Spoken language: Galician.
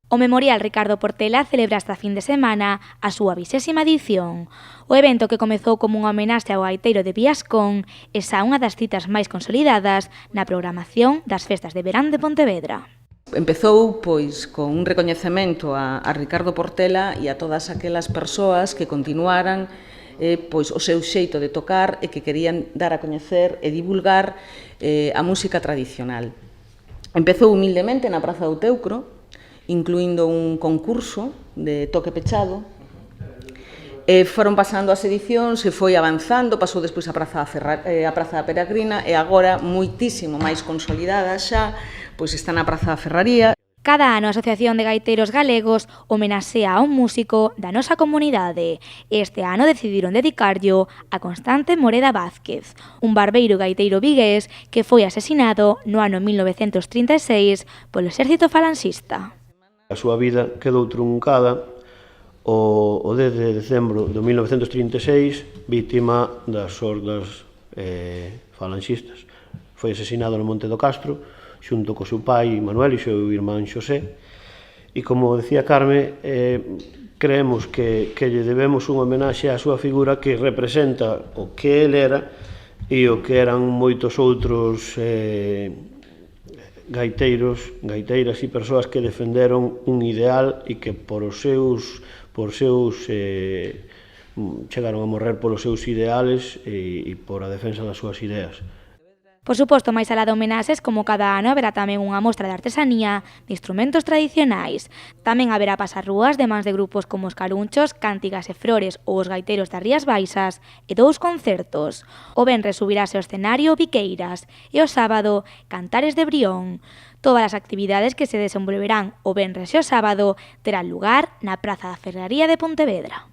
O Memorial Ricardo Portela celebra esta fin de semana a súa 20ª edición. O evento, que comezou como unha homenaxe ao gaiteiro de Viascón, é xa unha das citas máis consolidadas na programación das festas de verán de Pontevedra. Empezou con un recoñecemento a Ricardo Portela e a todas aquelas persoas que continuaran o seu xeito de tocar e que querían dar a coñecer e divulgar a música tradicional. Empezou humildemente na Praza do Teucro, incluindo un concurso de toque pechado. Foron pasando as edicións e foi avanzando, pasou despois a Praza da Peregrina e agora, moitísimo máis consolidada xa, está na Praza da Ferraría. Cada ano a Asociación de Gaiteiros Galegos homenaxea a un músico da nosa comunidade. Este ano decidiron dedicarllo a Constante Moreda Vázquez, un barbeiro gaiteiro vigués que foi asesinado no ano 1936 polo exército falanxista. A súa vida quedou truncada o 10 de decembro de 1936, vítima das hordas falanxistas. Foi asesinado no Monte do Castro, xunto co seu pai Manuel e o seu irmán Xosé. E, como decía Carme, creemos que lle debemos unha homenaxe á súa figura que representa o que ele era e o que eran moitos outros gaiteiros, gaiteiras e persoas que defenderon un ideal e que chegaron a morrer polos seus ideales e por a defensa das súas ideas. Por suposto, máis alá de homenaxes, como cada ano, haberá tamén unha mostra de artesanía de instrumentos tradicionais. Tamén haberá pasarrúas de mans de grupos como os Carunchos, Cántigas e Flores ou os Gaiteiros das Rías Baixas e 2 concertos. O venres subirase ao escenario Viqueiras e o sábado Cantares de Brión. Todas as actividades que se desenvolverán o venres e o sábado terán lugar na Praza da Ferraría de Pontevedra.